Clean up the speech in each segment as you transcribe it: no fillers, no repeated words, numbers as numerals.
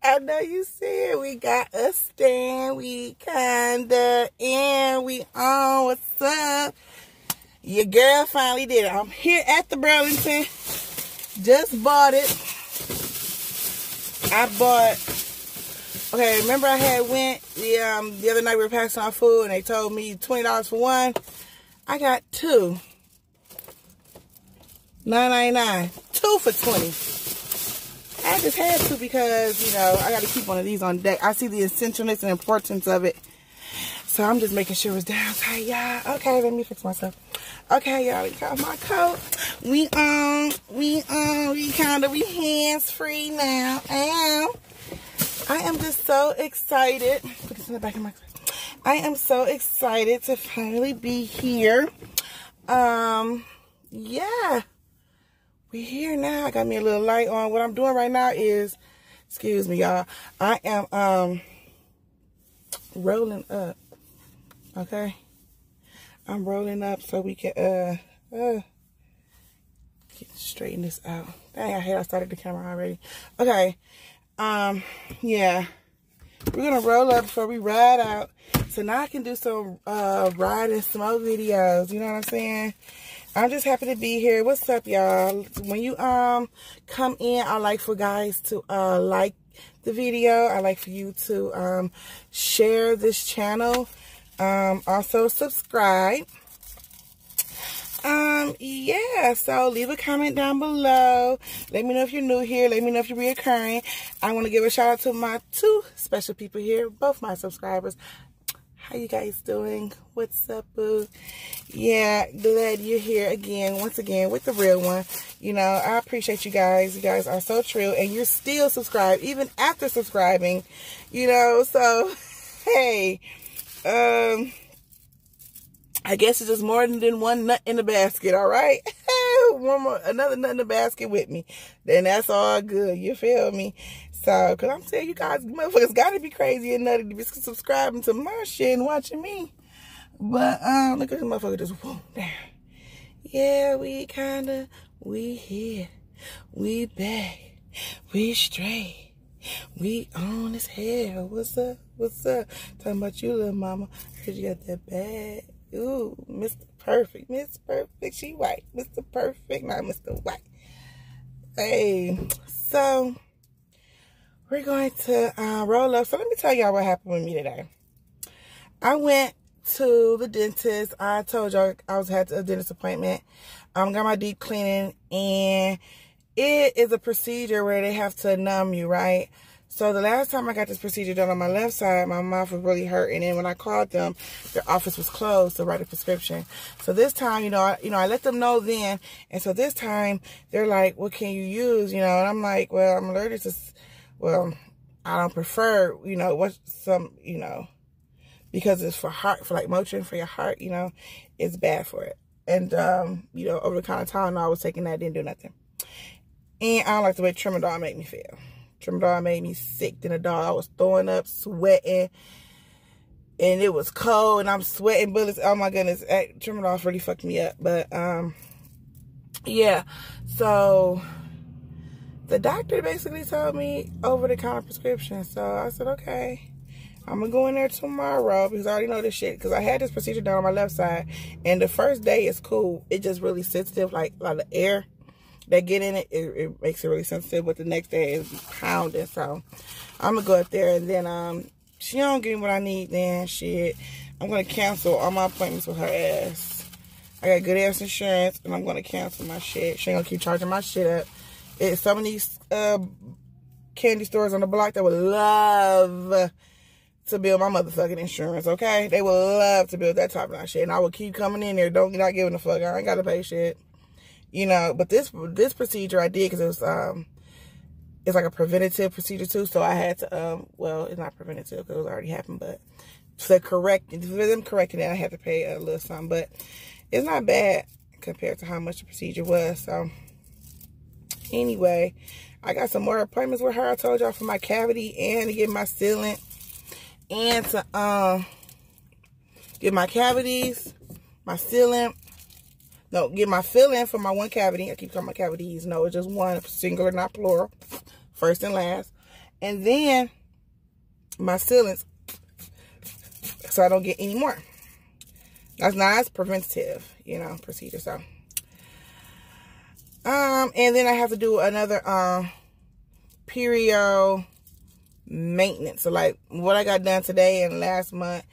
I know you see it. We got a stand. We kinda in. We on. What's up? Your girl finally did it. I'm here at the Burlington. Just bought it. Okay, remember I had went the other night we were passing our food and they told me $20 for one. I got two. $9.99. Two for $20. I just had to because, you know, I got to keep one of these on deck. I see the essentialness and importance of it. So I'm just making sure it's down tight, y'all. Okay, let me fix myself. Okay, y'all, we got my coat. We hands-free now. And I am just so excited. Put this in the back of my car. I am so excited to finally be here. Yeah. We're here now. I got me a little light on. What I'm doing right now is, excuse me, y'all. I am rolling up. Okay? I'm rolling up so we can straighten this out. Dang, I started the camera already. Okay. Yeah. We're gonna roll up before we ride out. So now I can do some ride and smoke videos. You know what I'm saying? I'm just happy to be here. What's up, y'all? When you come in, I like for guys to like the video. I like for you to share this channel. Also subscribe. Yeah, so leave a comment down below. Let me know if you're new here. Let me know if you're reoccurring. I want to give a shout out to my two special people here, both my subscribers. How you guys doing? What's up, boo? Yeah, glad you're here again, once again, with the real one. You know, I appreciate you guys. You guys are so true, and you're still subscribed, even after subscribing, you know, so, hey, I guess it's just more than one nut in the basket, all right? Another nut in the basket with me. Then that's all good, you feel me? So, because I'm saying you guys, motherfuckers got to be crazy and nutty to be subscribing to my shit and watching me. But, look at this motherfucker just, whoa, down. Yeah, we here. We back. We straight. We on as hell. What's up? What's up? Talking about you, little mama. Heard you got that bag. Ooh, Mr. Perfect. Miss Perfect, she white. Mr. Perfect, not Mr. White. Hey, so we're going to roll up. So let me tell y'all what happened with me today. I went to the dentist. I told y'all I had a dentist appointment. Got my deep cleaning, and it is a procedure where they have to numb you, right? So the last time I got this procedure done on my left side, my mouth was really hurting, and when I called them, their office was closed to write a prescription. So this time, I let them know then, and so this time they're like, "What can you use?" You know, and I'm like, "Well, I'm allergic to, well, I don't prefer, because it's for heart, for like Motrin for your heart, you know, it's bad for it." And over the counter Tylenol, I was taking that, didn't do nothing, and I don't like the way Tramadol made me feel. Tramadol made me sick than a dog. I was throwing up, sweating, and it was cold, and I'm sweating bullets. Oh my goodness, Tramadol really fucked me up. But yeah. So the doctor basically told me over-the-counter prescription. So I said, okay, I'm gonna go in there tomorrow because I already know this shit. Because I had this procedure done on my left side, and the first day is cool. It just really sensitive, like a lot of air that get in it, it makes it really sensitive, but the next day is pounding. So I'm gonna go up there, and then she don't give me what I need, then shit, I'm gonna cancel all my appointments with her ass. I got good ass insurance, and I'm gonna cancel my shit. She ain't gonna keep charging my shit up. It's some of these candy stores on the block that would love to build my motherfucking insurance, okay? They would love to build that type of shit, and I will keep coming in there, not giving a fuck. I ain't gotta pay shit. You know, but this procedure I did because it was it's like a preventative procedure too. So I had to well, it's not preventative because it was already happened, but for them correcting it, I had to pay a little something. But it's not bad compared to how much the procedure was. So anyway, I got some more appointments with her. I told y'all for my cavity and to get my sealant and to get my cavities, my sealant. No, get my fill-in for my one cavity. I keep calling my cavities. No, it's just one, singular, not plural. First and last. And then my ceilings, so I don't get any more. That's nice, preventative, you know, procedure. So, and then I have to do another perio maintenance. So like what I got done today and last month,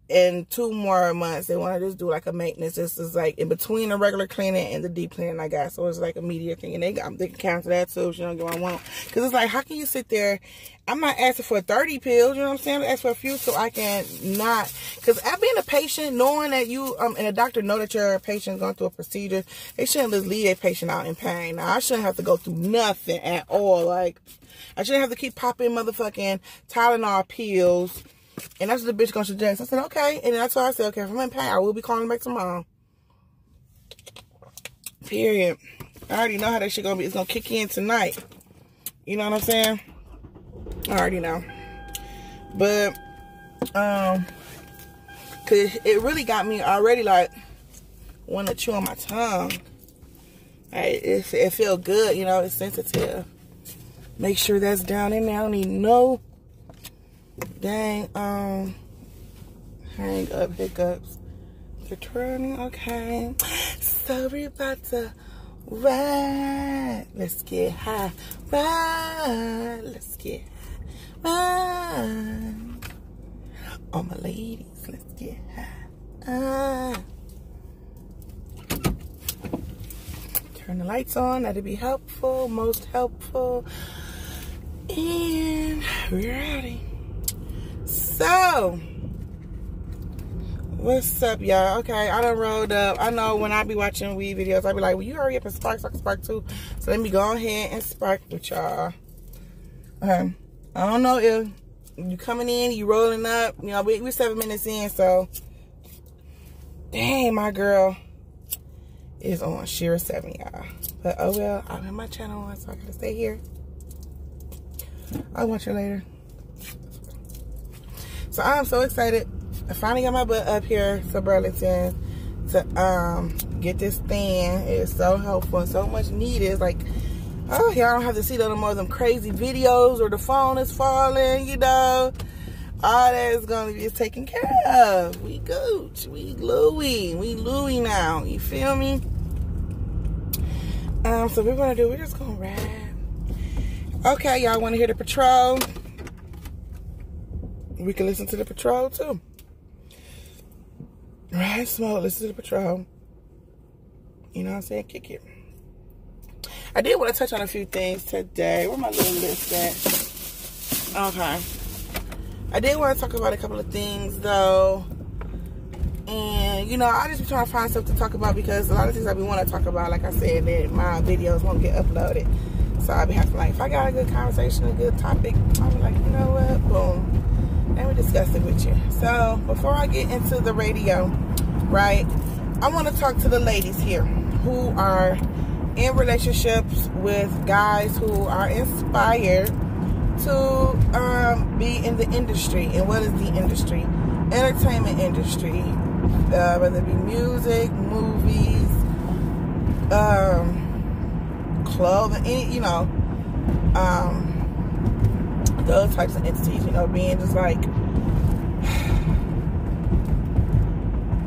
in 2 more months, they want to just do like a maintenance. This is like in between the regular cleaning and the deep cleaning I got. So it's like a media thing. And they can cancel that too if you don't get what I want. Because it's like, how can you sit there? I'm not asking for 30 pills. You know what I'm saying? I'm asking for a few so I can not. Because I've been a patient knowing that you, and a doctor know that your patient's going through a procedure. They shouldn't just leave a patient out in pain. Now, I shouldn't have to go through nothing at all. Like, I shouldn't have to keep popping motherfucking Tylenol pills. And that's what the bitch gonna suggest. I said, okay. And that's why I said, okay, if I'm in pain, I will be calling back tomorrow. Period. I already know how that shit gonna be. It's gonna kick in tonight. You know what I'm saying? I already know. But, cause it really got me already like, want to chew on my tongue. Like, it feel good, you know, it's sensitive. Make sure that's down in there. I don't need no dang, hang up hiccups. Returning, okay. So we're about to ride. Let's get high. Ride. Let's get high. Ride. All my ladies, let's get high. Turn the lights on. That'd be helpful. Most helpful. And we're ready. So, what's up, y'all? Okay, I done rolled up. I know when I be watching weed videos, I be like, well, you hurry up and spark so I can spark too. So let me go ahead and spark with y'all. Okay, I don't know if you coming in, you rolling up. You know, we're 7 minutes in, so dang, my girl is on Shira 7, y'all. But oh well, I'm in my channel on, so I gotta stay here. I'll watch you later. So I'm so excited. I finally got my butt up here to Burlington to get this stand. It's so helpful and so much needed. It's like, oh, y'all don't have to see no more of them crazy videos or the phone is falling, you know. All that is going to be taken care of. We Gooch. We Louie. We Louie now. You feel me? So we're just going to ride. Okay, y'all want to hear the patrol? We can listen to the patrol too. Right, smoke, listen to the patrol. You know what I'm saying? Kick it. I did want to touch on a few things today. Where my little list at? Okay. I did want to talk about a couple of things though. And, you know, I just be trying to find stuff to talk about because a lot of things I be want to talk about, like I said, that my videos won't get uploaded. So I be having to, like, if I got a good conversation, a good topic, I'll be like, you know what? Boom. And we discuss it with you. So before I get into the radio, right, I want to talk to the ladies here who are in relationships with guys who are inspired to be in the industry. And what is the industry? Entertainment industry, whether it be music, movies, clothing, any, you know, those types of entities, you know, being just like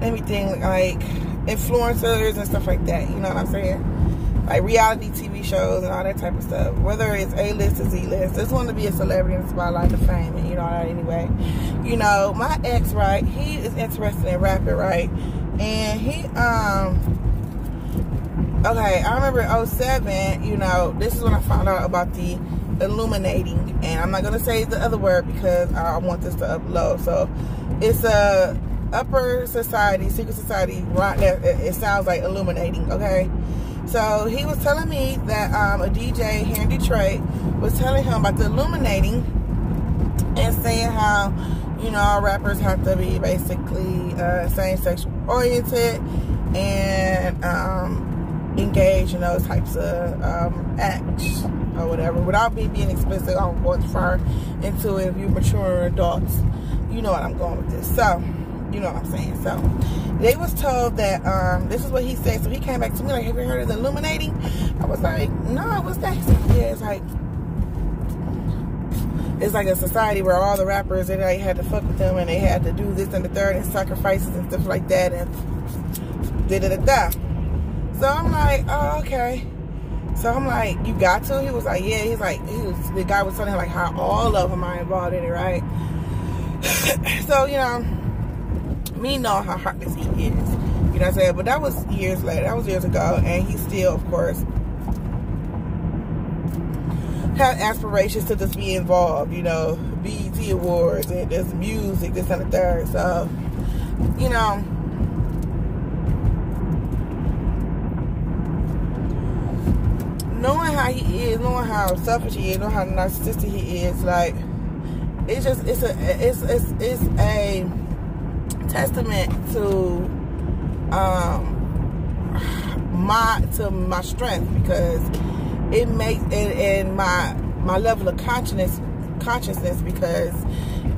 everything, like influencers and stuff like that, you know what I'm saying? Like reality TV shows and all that type of stuff, whether it's A-list or Z-list. Just want to be a celebrity in the spotlight of fame, and you know that anyway. You know, my ex, right, he is interested in rapping, right? And he, okay, I remember in 2007, you know, this is when I found out about the illuminating, and I'm not gonna say the other word because I want this to upload. So it's a upper society, secret society, right? It sounds like illuminating. Okay, so he was telling me that a DJ here in Detroit was telling him about the illuminating and saying how, you know, all rappers have to be basically same-sex oriented and engage in those types of acts or whatever, without me being explicit. I don't go too far into it. If you're mature adults, you know what I'm going with this. So, you know what I'm saying. So, they was told that this is what he said. So he came back to me like, "Have you heard of the illuminating?" I was like, "No, what's that?" He said, "Yeah, it's like it's like a society where all the rappers, and they had to fuck with them, and they had to do this and the third, and sacrifices and stuff like that, and da-da-da-da. So I'm like, oh, okay. So I'm like, you got to? He was like, yeah. He's like, the guy was telling him like how all of them are involved in it, right? So, you know, me knowing how heartless he is, you know what I'm saying? But that was years later. That was years ago, and he still, of course, had aspirations to just be involved, you know, BET Awards and just music, this and the third. So, you know, knowing how he is, knowing how selfish he is, knowing how narcissistic he is, like, it's a testament to my strength, because it makes and my level of consciousness, because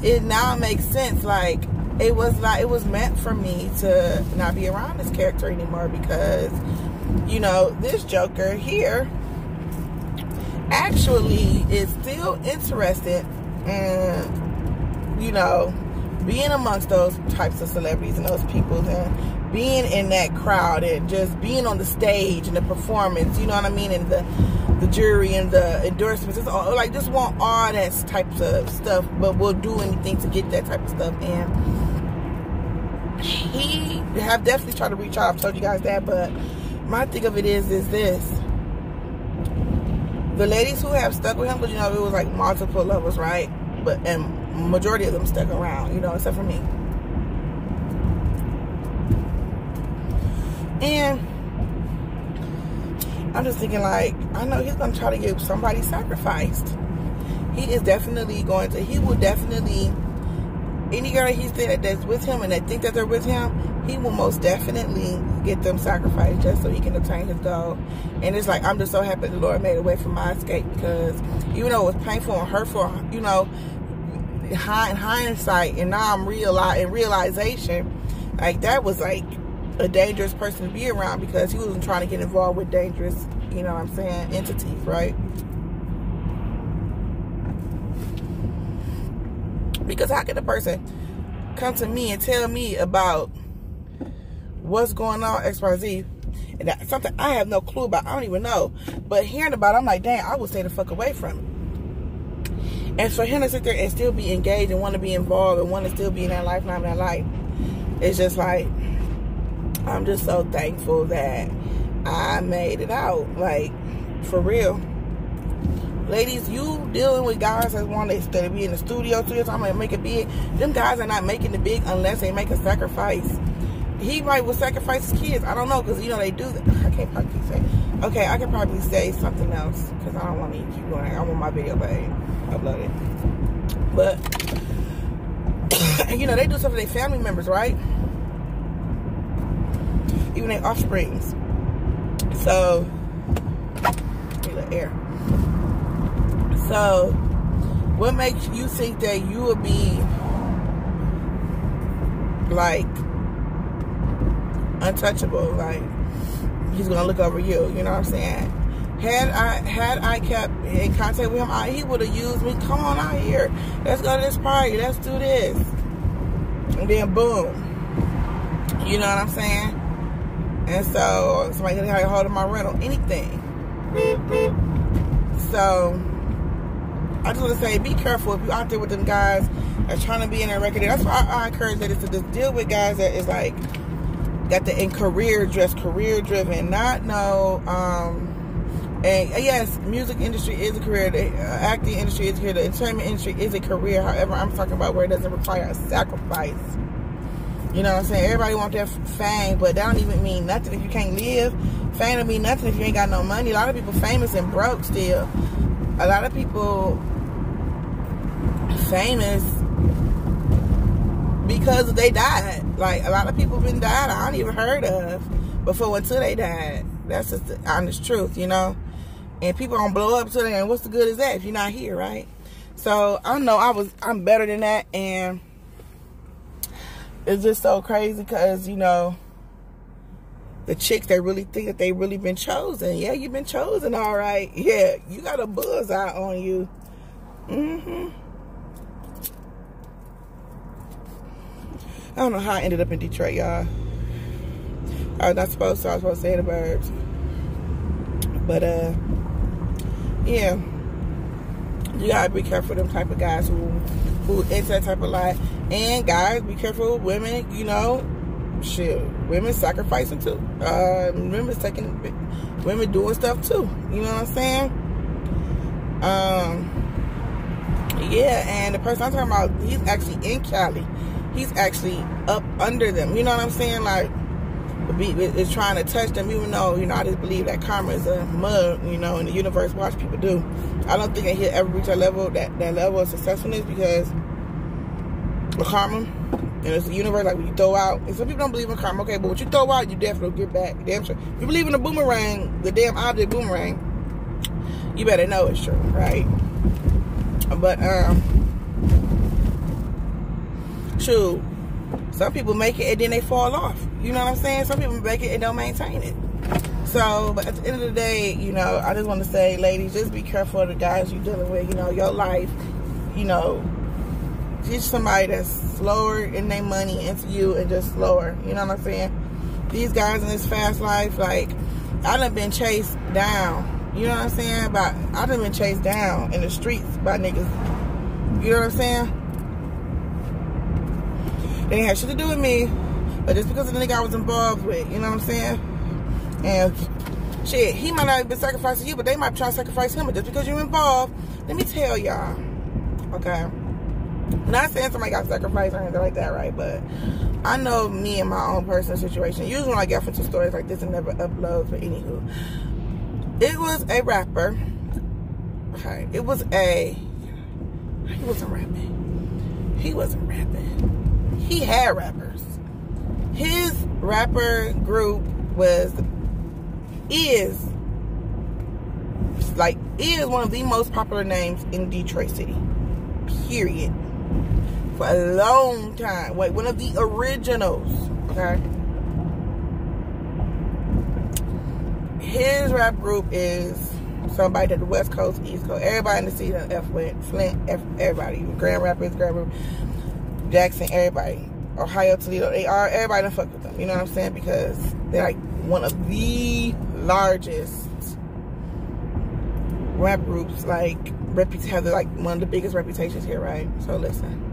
it now makes sense. Like, it was meant for me to not be around this character anymore, because, you know, this Joker here actually is still interested in, you know, being amongst those types of celebrities and those people, and being in that crowd, and just being on the stage and the performance, you know what I mean, and the jury and the endorsements. It's all, like, just want all that types of stuff, but we'll do anything to get that type of stuff. And he have definitely tried to reach out. I've told you guys that, but my thing of it is this: the ladies who have stuck with him, but you know, it was like multiple levels, right? But and majority of them stuck around, you know, except for me. And I'm just thinking, like, I know he's going to try to get somebody sacrificed. He is definitely going to, he will definitely, any girl he's there that's with him and they think that they're with him, he will most definitely get them sacrificed just so he can obtain his goal. And it's like, I'm just so happy the Lord made a way for my escape, because even though it was painful and hurtful, you know, in hindsight, and now I'm realization, like, that was like a dangerous person to be around, because he wasn't trying to get involved with dangerous, you know what I'm saying, entities, right? Because how can a person come to me and tell me about what's going on, XYZ, and that's something I have no clue about, I don't even know, but hearing about it, I'm like, dang, I would stay the fuck away from it. And for him to sit there and still be engaged and want to be involved and want to still be in that life, not in that life, it's just like, I'm just so thankful that I made it out. Like, for real. Ladies, you dealing with guys that want to be in the studio, I'm going to make it big. Them guys are not making it big unless they make a sacrifice. He might will sacrifice his kids. I don't know, because, you know, they do that. I can't probably say. Okay, I can probably say something else, because I don't want to keep going. I want my video babe uploaded. But, you know, they do stuff for their family members, right? Even their offsprings. So, need a little air. So, what makes you think that you will be like untouchable? Like, he's gonna look over you. You know what I'm saying? Had I kept in contact with him, he would have used me. Come on out here. Let's go to this party. Let's do this. And then boom. You know what I'm saying? And so somebody can have a hold of my rental, anything. So I just want to say, be careful if you're out there with them guys that's trying to be in a record. That's why I encourage ladies to just deal with guys that is like got the in career driven, not no. And yes, music industry is a career. The acting industry is a career. The entertainment industry is a career. However, I'm talking about where it doesn't require a sacrifice. You know what I'm saying? Everybody wants their fame, but that don't even mean nothing if you can't live. Fame don't mean nothing if you ain't got no money. A lot of people famous and broke still. A lot of people famous because they died. Like, a lot of people been died I don't even heard of before until they died. That's just the honest truth, you know? And people don't blow up to them, and what's the good is that if you're not here, right? So, I know I'm better than that, and it's just so crazy because, you know, the chicks that really think that they really been chosen. Yeah, you've been chosen, all right. Yeah, you got a bullseye on you. don't know how I ended up in Detroit, y'all. I was not supposed to. I was supposed to stay in the burbs. But, yeah. You gotta be careful with them type of guys who into that type of life. And guys, be careful with women, you know. Shit, women sacrificing too. Women doing stuff too. You know what I'm saying? Yeah, and the person I'm talking about, he's actually in Cali. He's actually up under them. You know what I'm saying? Like, is trying to touch them, even though, you know, I just believe that karma is a mud, you know, in the universe. Watch people do. I don't think he'll ever reach that level of successfulness, because of karma. And it's the universe, like, when you throw out, and some people don't believe in karma, okay, but what you throw out, you definitely get back. Damn sure. If you believe in the boomerang, the damn object boomerang, you better know it's true, right? But, shoot, some people make it and then they fall off. You know what I'm saying? Some people make it and don't maintain it. So, but at the end of the day, you know, I just want to say, ladies, just be careful of the guys you're dealing with. You know, your life, you know, just somebody that's slower in their money into you and just slower. You know what I'm saying? These guys in this fast life, like, I done been chased down. You know what I'm saying? I done been chased down in the streets by niggas. You know what I'm saying? They didn't have shit to do with me, but just because of the nigga I was involved with, you know what I'm saying? And shit, he might not have been sacrificing you, but they might try to sacrifice him. But just because you're involved, let me tell y'all, okay? Not saying somebody got sacrificed or anything like that, right? But I know me and my own personal situation. Usually when I get into stories like this, and never upload, but anywho. It was a rapper. Okay, he wasn't rapping. He wasn't rapping. He had rappers. His rapper group is one of the most popular names in Detroit City. Period. For a long time. Wait, one of the originals. Okay. His rap group is somebody that the West Coast, East Coast, everybody in the city, F went, Flint, everybody, Grand Rapids, Jackson, everybody, Ohio, Toledo, everybody done fuck with them. You know what I'm saying? Because they're like one of the largest rap groups, like have like one of the biggest reputations here, right? So listen.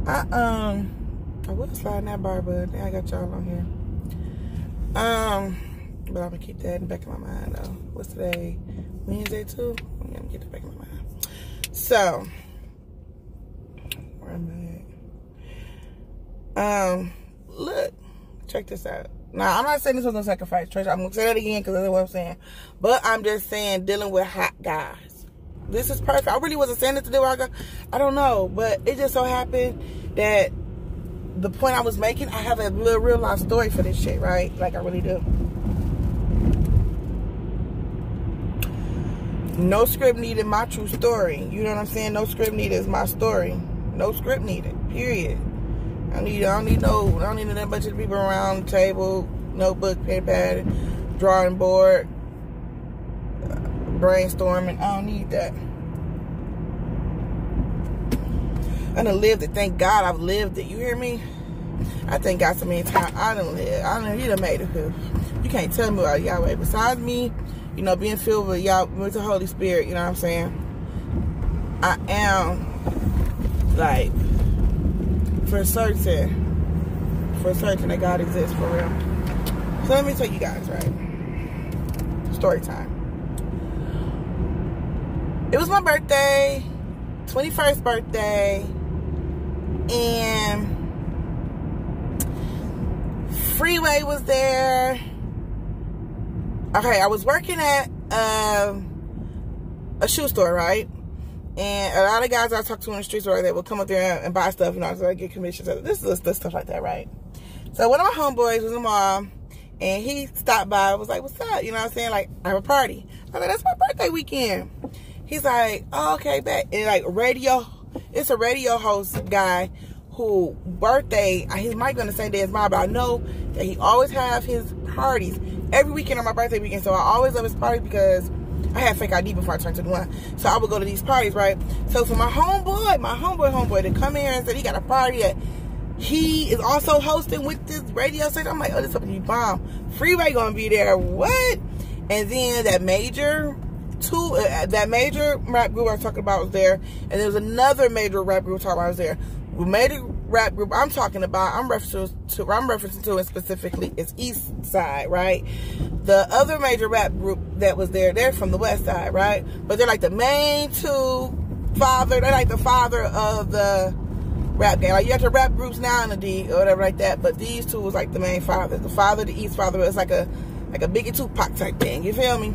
I would slide in that bar, but I got y'all on here. But I'm gonna keep that in the back of my mind though. What's today? Wednesday too? I'm gonna get that back in my mind. So, where am I? Look, check this out. Now, I'm not saying this was no sacrifice, church. I'm gonna say that again because that's what I'm saying. But I'm just saying, dealing with hot guys. This is perfect. I really wasn't saying it to deal with hot guys. I don't know, but it just so happened that the point I was making, I have a little real life story for this shit, right? Like I really do. No script needed, my true story. You know what I'm saying? No script needed is my story. No script needed. Period. I don't need a bunch of people around the table, notebook, pen, pad, drawing board, brainstorming. I don't need that. I done lived it. Thank God I've lived it. You hear me? I thank God so many times I done lived. I done, he done made it. You can't tell me about Yahweh. Besides me, you know, being filled with Yahweh, with the Holy Spirit, you know what I'm saying? I am, like, for certain that God exists for real. So let me tell you guys, right? Story time. It was my birthday, 21st birthday, and Freeway was there. Okay, I was working at a shoe store, right? And a lot of guys I talked to in the streets where they would come up there and buy stuff, you know, so I get commissions. This stuff like that, right? So one of my homeboys was a mom, and he stopped by. I was like, "What's up?" You know what I'm saying? Like, I have a party. I was like, "That's my birthday weekend." He's like, "Oh, okay, bet." And like it's a radio host guy who birthday, he might be on the same day as mine, but I know that he always have his parties every weekend on my birthday weekend. So I always love his party because I had fake ID before I turned 21. So I would go to these parties, right? So for my homeboy to come here and say he got a party that he is also hosting with this radio station, I'm like, oh, this is something you bomb. Freeway gonna be there, what? And then that major rap group I was talking about was there, and there was another major rap group talking about was there. The major rap group I'm talking about, I'm referencing to it specifically, is East Side, right? The other major rap group that was there, they're from the West Side, right? But they're like the main they're like the father of the rap game. Like, you have the rap groups now in the D or whatever like that, but these two was like the main fathers. The father, the East father, it's like a Biggie Tupac type thing, you feel me?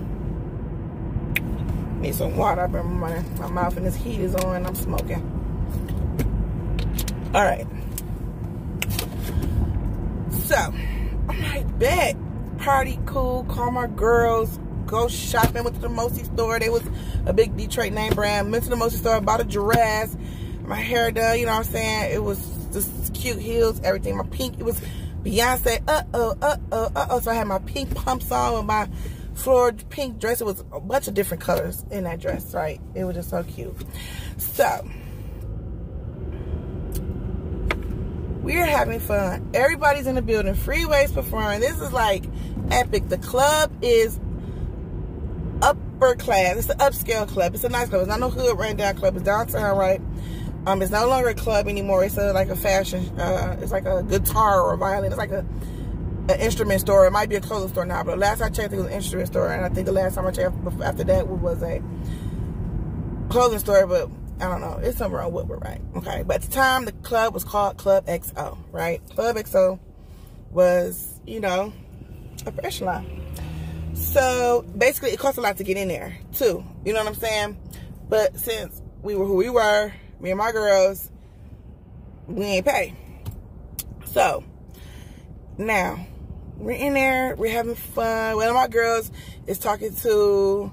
Need some water. I've been running my mouth and this heat is on. I'm smoking. All right. So, I'm like, bet. Party cool. Call my girls. Go shopping. Went to the Mosi store. They was a big Detroit name brand. Went to the Mosi store. Bought a dress. My hair done. You know what I'm saying? It was just cute heels. Everything. My pink. It was Beyonce. So I had my pink pumps on with my florid pink dress. It was a bunch of different colors in that dress, right? It was just so cute. So we're having fun. Everybody's in the building. Freeway's performing. This is like epic. The club is upper class. It's an upscale club. It's a nice club. It's not no hood ran down club. It's downtown, right? It's no longer a club anymore. It's like a fashion. It's like a guitar or a violin. It's like an instrument store. It might be a clothing store now, but last I checked, it was an instrument store, and I think the last time I checked after that was a clothing store, but I don't know. It's somewhere on Woodward, right? Okay, but at the time, the club was called Club XO, right? Club XO was, you know, a fashion line. So basically, it cost a lot to get in there, too. You know what I'm saying? But since we were who we were, me and my girls, we ain't pay. So now we're in there, we're having fun. One of my girls is talking to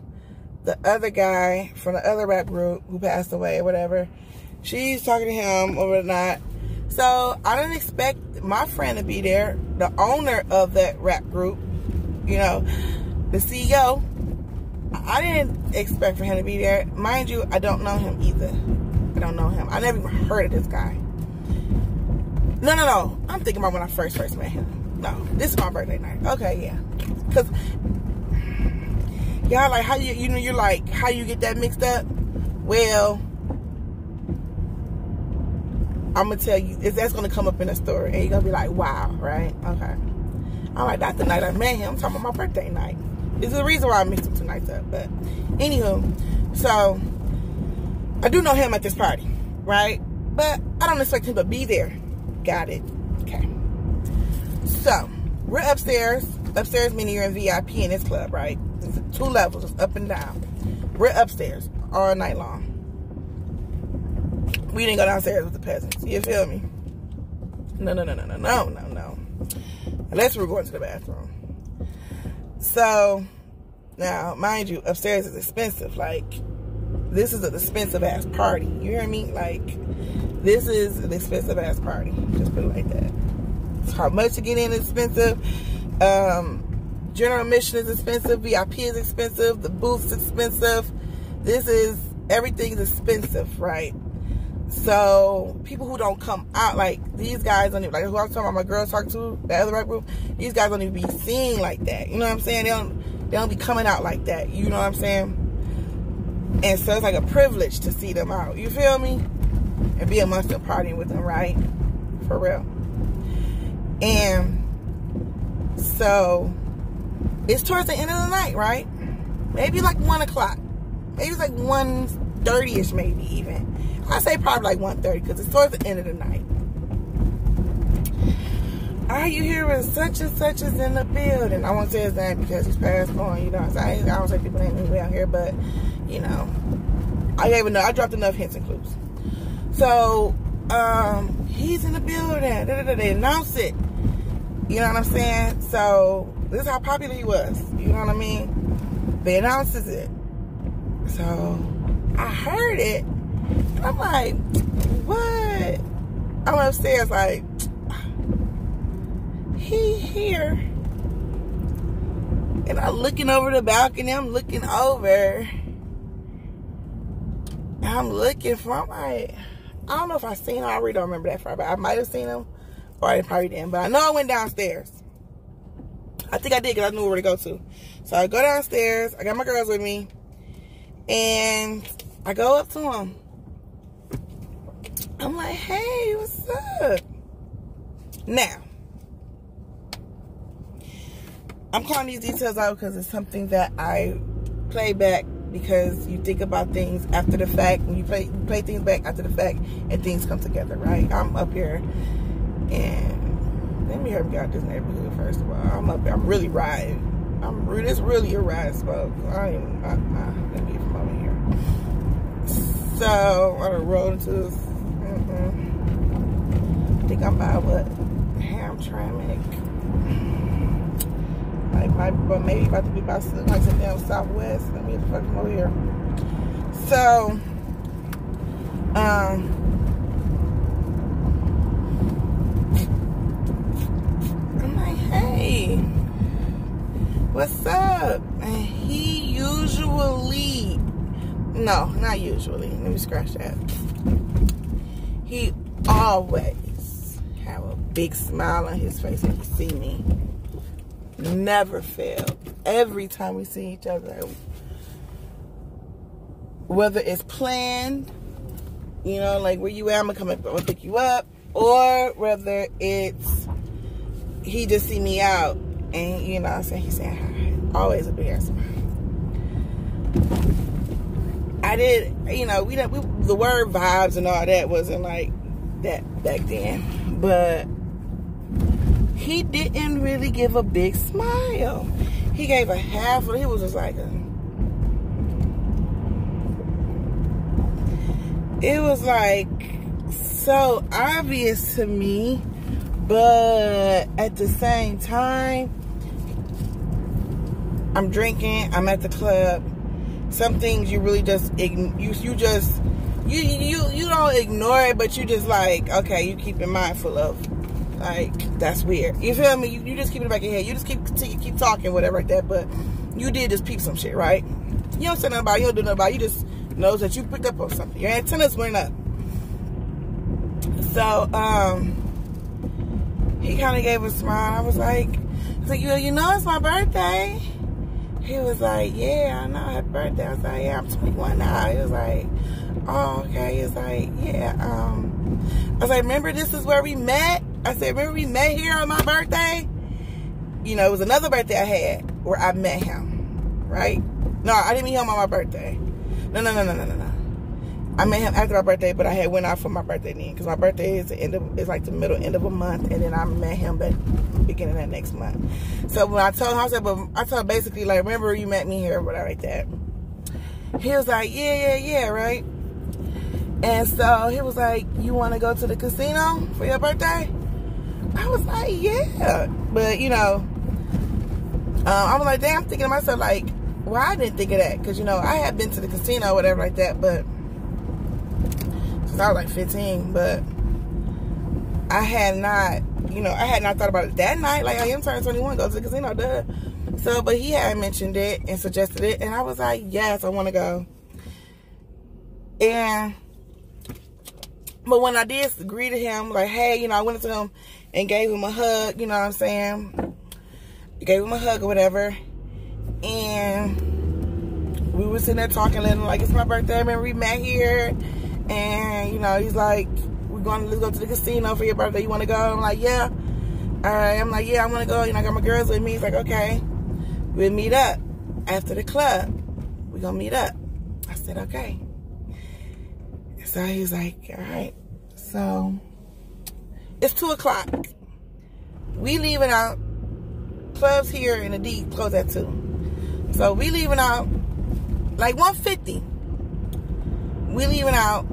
the other guy from the other rap group who passed away or whatever. She's talking to him or whatnot. So I didn't expect my friend to be there, the owner of that rap group, you know, the CEO. I didn't expect for him to be there. Mind you, I don't know him either. I don't know him. I never even heard of this guy. No. I'm thinking about when I first met him. No, this is my birthday night. Okay, yeah. Because y'all like, how you're like, how you get that mixed up? Well, I'm going to tell you, that's going to come up in a story. And you're going to be like, wow, right? Okay. I'm like, that's the night I met him. I'm talking about my birthday night. This is the reason why I mixed them two nights up. But anywho, so I do know him at this party, right? But I don't expect him to be there. Got it. Okay. So we're upstairs. Upstairs meaning you're in VIP in this club, right? It's 2 levels, it's up and down. We're upstairs all night long. We didn't go downstairs with the peasants. You feel me? No. Unless we're going to the bathroom. So now, mind you, upstairs is expensive. Like, this is an expensive ass party. You hear me? Like, this is an expensive ass party. Just put it like that. It's how much to get in is expensive. General admission is expensive. VIP is expensive. The booth's expensive. Everything is expensive, right? So people who don't come out, like these guys don't even, like who I was talking about, my girls talking to, the other rap group, these guys don't even be seen like that. You know what I'm saying? They don't be coming out like that. You know what I'm saying? And so it's like a privilege to see them out. You feel me? And be amongst them, partying with them, right? For real. And so it's towards the end of the night, right? Maybe like 1 o'clock. Maybe it's like 1:30ish, maybe even. I say probably like 1:30 because it's towards the end of the night. All you hear is such and such is in the building. I won't say his name because he's passed on, you know what I'm saying? I don't say people's names anyway out here, but, you know, I dropped enough hints and clues. So, he's in the building. They announced it. You know what I'm saying? So, this is how popular he was. You know what I mean? They announces it. So, I heard it. And I'm like, what? I'm upstairs like, he here. And I'm looking over the balcony. I'm looking over. I'm looking for, I'm like, I don't know if I seen him. I really don't remember that far, but I might have seen him, or I probably didn't. But I know I went downstairs. I think I did, because I knew where to go to. So I go downstairs. I got my girls with me. And I go up to him. I'm like, hey, what's up? Now, I'm calling these details out because it's something that I play back, because you think about things after the fact. When you play things back after the fact, and things come together, right? I'm up here, and let me help you out this neighborhood first of all. I'm up here. I'm really riding. It's really a ride spot. Let me get from over here. So I done rolled into this. I think I'm by what? Hamtramck. But maybe about to be by like some damn Southwest. Let me get the fuck from over here. So, I'm like, hey, what's up? And he usually, no, not usually. Let me scratch that. He always have a big smile on his face when he see me. Never failed. Every time we see each other, whether it's planned, you know, like where you at, I'm gonna come up and pick you up, or whether it's he just see me out and, you know what I'm saying, he's saying hi. Always a big ass smile. I did, you know, the word vibes and all that wasn't like that back then, but he didn't really give a big smile. He gave a half of it. He was just like it was like so obvious to me, but at the same time, I'm drinking, I'm at the club. Some things you really just you don't ignore it, but you just like, okay, you keep in mindful of. Like, that's weird. You feel me? You just keep it in the back of your head. You just keep talking, whatever like that. But you did just peep some shit, right? You don't say nothing about it. You don't do nothing about it. You just knows that you picked up on something. Your antennas went up. So, he kind of gave a smile. I was like, you know it's my birthday. He was like, yeah, I know, happy birthday. I was like, yeah, I'm 21 now. He was like, oh, okay. He was like, yeah, I was like, remember this is where we met? I said, remember we met here on my birthday? You know, it was another birthday I had where I met him, right? No, I didn't meet him on my birthday. No. I met him after my birthday, but I had went out for my birthday then, because my birthday is like the middle end of a month, and then I met him the beginning of that next month. So when I told him, I told him basically, like, remember you met me here or whatever like that. He was like, yeah, right? And so he was like, you want to go to the casino for your birthday? I was like, yeah. But, you know, I was like, damn, I'm thinking to myself, like, well, I didn't think of that. Because, you know, I had been to the casino or whatever like that, but since I was like 15, but I had not thought about it that night. Like, I am turning 21, go to the casino, duh. So, but he had mentioned it and suggested it, and I was like, yes, I want to go. But when I did greet him, like, hey, you know, I went up to him and gave him a hug, you know what I'm saying? Gave him a hug or whatever. And we were sitting there talking, letting him, like, it's my birthday. I remember we met here. And, you know, he's like, let's go to the casino for your birthday. You want to go? I'm like, yeah. All right. I'm like, yeah, I want to go. You know, I got my girls with me. He's like, okay. We'll meet up after the club. We're going to meet up. I said, okay. So he's like, all right. So it's 2 o'clock. We leaving out. Clubs here in the D close at 2. So we leaving out like 1:50. We leaving out,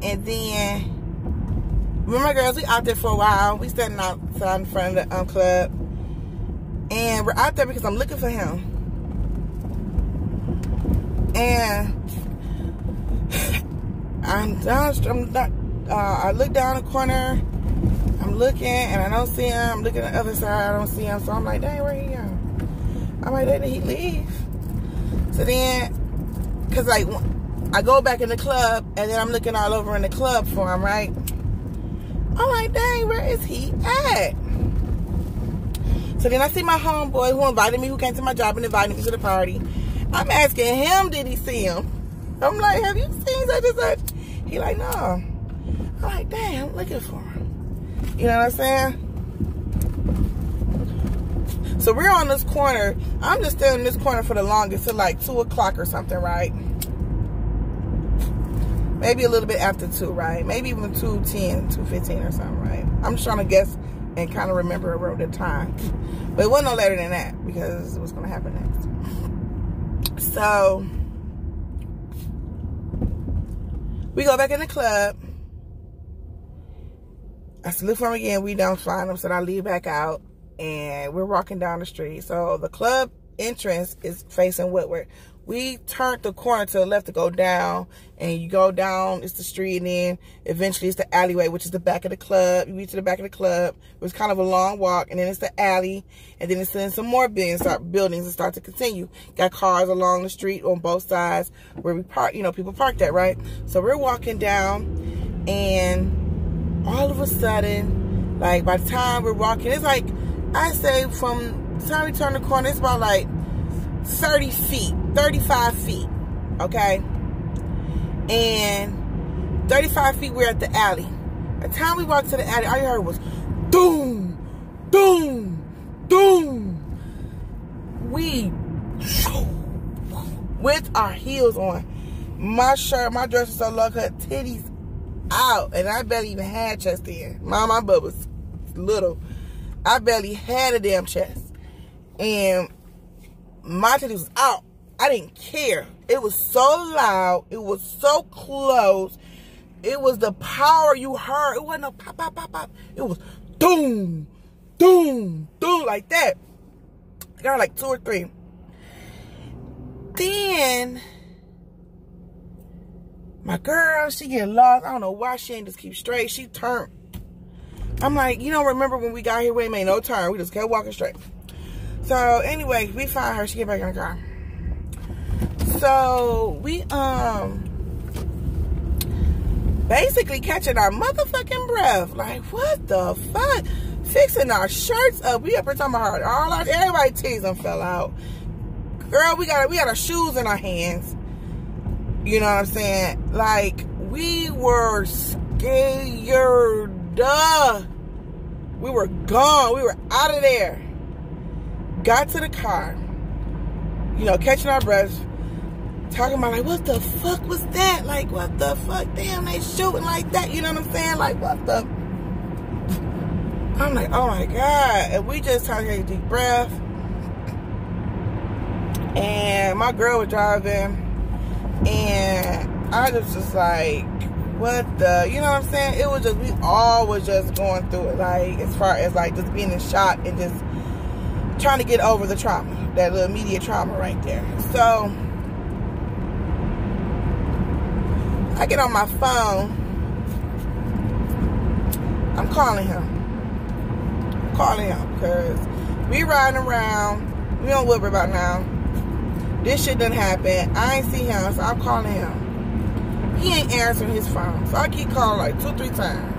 and then remember, girls, we out there for a while. We standing outside in front of the club, and we're out there because I'm looking for him. And I look down the corner. I'm looking, and I don't see him. I'm looking at the other side. I don't see him. So I'm like, dang, where he go? I'm like, didn't he leave? So then, because like, I go back in the club, and then I'm looking all over in the club for him, right? I'm like, dang, where is he at? So then I see my homeboy who invited me, who came to my job and invited me to the party. I'm asking him, did he see him? I'm like, have you seen such and such? He like, no. I'm like, dang, I'm looking for him. You know what I'm saying? So we're on this corner. I'm just still in this corner for the longest, till like 2 o'clock or something, right? Maybe a little bit after 2, right? Maybe even 2:10, 2:15 or something, right? I'm just trying to guess and kind of remember around the time. But it wasn't no later than that, because what's going to happen next. So we go back in the club. I still look for him again. We don't find him, so I leave back out. And we're walking down the street. So the club entrance is facing Woodward. We turned the corner to the left to go down, and you go down, it's the street, and then eventually it's the alleyway, which is the back of the club. You reach to the back of the club. It was kind of a long walk, and then it's the alley, and then it's in some more buildings and start to continue. Got cars along the street on both sides where we park, you know, people park that, right? So we're walking down, and all of a sudden, like by the time we're walking, it's like, I say from the time we turn the corner, it's about like 30 feet, 35 feet, okay? And 35 feet, we're at the alley. By the time we walked to the alley, all you heard was doom, doom, doom. We, with our heels on, my shirt, my dress was so low, her titties out, and I barely even had chest then. My butt was little. I barely had a damn chest. And my titties was out. I didn't care. It was so loud. It was so close. It was the power you heard. It wasn't no pop, pop, pop, pop. It was doom, doom, doom, like that. I got like 2 or 3. Then my girl, she get lost. I don't know why she ain't just keep straight. She turned. I'm like, you don't remember when we got here, we ain't made no turn. We just kept walking straight. So anyway, we find her. She get back in the car. So we basically catching our motherfucking breath. Like, what the fuck? Fixing our shirts up. We up here talking about her. All our, everybody titties done fell out. Girl, we got our shoes in our hands. You know what I'm saying? Like, we were scared. We were gone. We were out of there. Got to the car. You know, catching our breath. Talking about, like, what the fuck was that? Like, what the fuck? Damn, they shooting like that. You know what I'm saying? Like, what the? I'm like, oh my God. And we just tried to take a deep breath. And my girl was driving. And I was just like, what the, you know what I'm saying? It was just, we all was just going through it, like, as far as, like, just being in shock and just trying to get over the trauma, that little immediate trauma right there. So, I get on my phone. I'm calling him. Because we riding around. We on Woodward about now. This shit done happened. I ain't see him, so I'm calling him. He ain't answering his phone. So I keep calling like 2 or 3 times.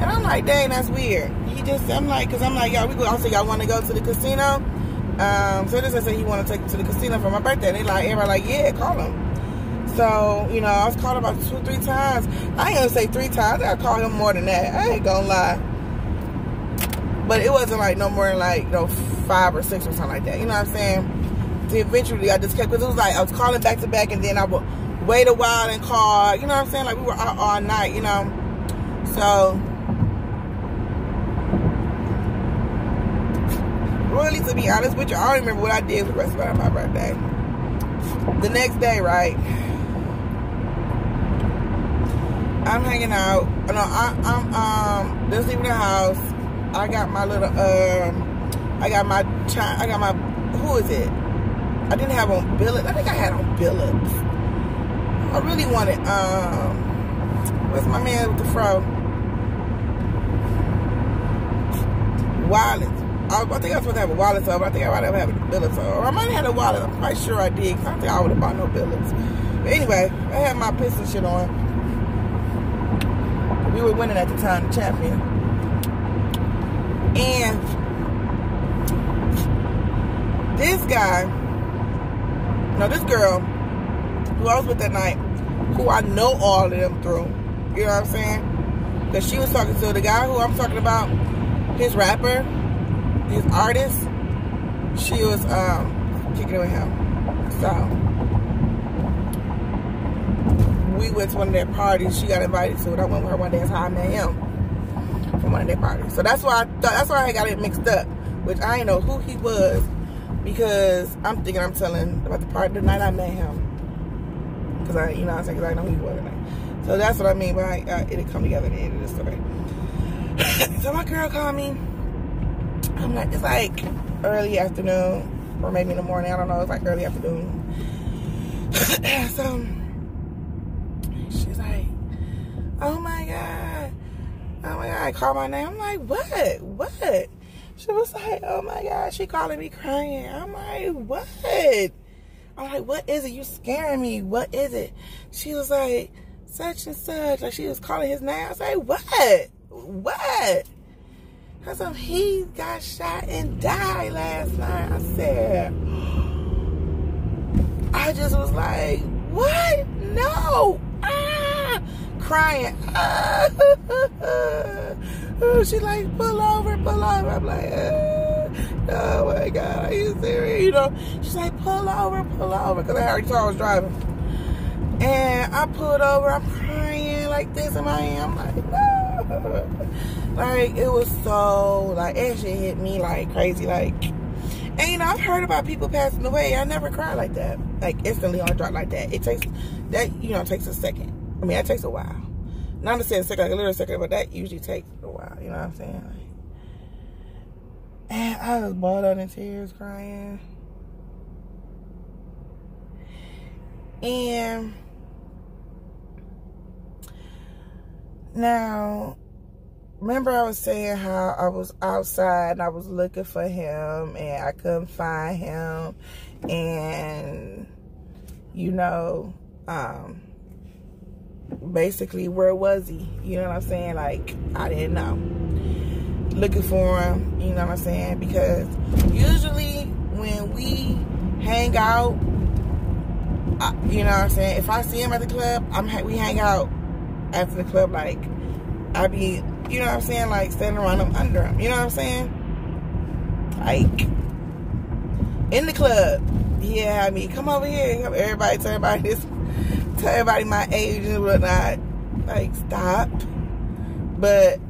And I'm like, dang, that's weird. He just, I'm like, y'all, we go, also, y'all want to go to the casino? So this I said he want to take me to the casino for my birthday. And they like, everybody like, yeah, call him. So, you know, I was calling about 2 or 3 times. I ain't gonna say 3 times. I called him more than that. I ain't gonna lie. But it wasn't like no more than like, 5 or 6 or something like that. You know what I'm saying? So eventually I just kept, because it was like, I was calling back to back, and then I would wait a while and call. You know what I'm saying? Like, we were out all night, you know? So, really, to be honest with you, I don't remember what I did for the rest of my birthday. The next day, right? I'm hanging out. No, I'm just leaving the house. I got my little, who is it? I didn't have on billets. I think I had on billets. I really wanted, where's my man with the fro? Wireless. think I was supposed to have a wallet, so I think I might have had a billet, so I might have had a wallet. I'm quite sure I did. I don't think I would have bought no billets. But anyway, I had my pistol shit on. We were winning at the time, the champion. And this guy, no, this girl who I was with that night, who I know all of them through, you know what I'm saying? Because she was talking to the guy who I'm talking about, his rapper, his artist, she was kicking it with him. So we went to one of their parties. She got invited to it. I went with her one day. That's how I met him, from one of their parties. So that's why I got it mixed up, which I didn't know who he was, because I'm thinking I'm telling about the party the night I met him. Because I know who he was tonight. So that's what I mean by it'll come together at the end of the story. So my girl called me. I'm like, it's like early afternoon, or maybe in the morning. I don't know. It's like early afternoon. So she's like, oh my God. I called my name. I'm like, what? She was like, oh my God. She calling me crying. I'm like, what? I'm like, what is it? You scaring me. What is it? She was like, such and such. Like, she was calling his name. I was like, what? I said, he got shot and died last night. I said, I just was like, what? No. Crying. She like, pull over. I'm like, oh my God, are you serious? You know, she's like, pull over, because I already thought I was driving. And I pulled over, I'm crying like this in my hand. I'm like, no. Like, it was so, like, that shit hit me like crazy, like. And, you know, I've heard about people passing away. I never cry like that, like, instantly on a drop like that. It takes, that, you know, takes a second. I mean, that takes a while. Not to say a second, like a little second, but that usually takes a while, you know what I'm saying? Like, and I was balled out in tears, crying. And now, remember I was saying how I was outside and I was looking for him and I couldn't find him. And, you know, basically, where was he? You know what I'm saying? Like, I didn't know. Looking for him, you know what I'm saying? Because usually when we hang out, you know what I'm saying? If I see him at the club, we hang out after the club. Like, I be, you know what I'm saying? Like, standing around him, under him. You know what I'm saying? Like, in the club, yeah, I mean, come over here. Everybody, tell everybody my age and whatnot. Like, stop. But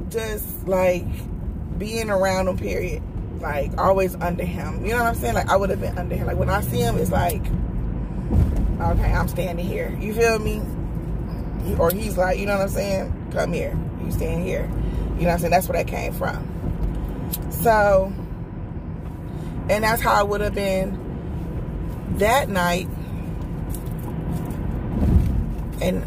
just, like, being around him, period. Like, always under him. You know what I'm saying? Like, I would have been under him. Like, when I see him, it's like, okay, I'm standing here. You feel me? Or he's like, you know what I'm saying? Come here. You stand here. You know what I'm saying? That's where that came from. So, and that's how it would have been that night. And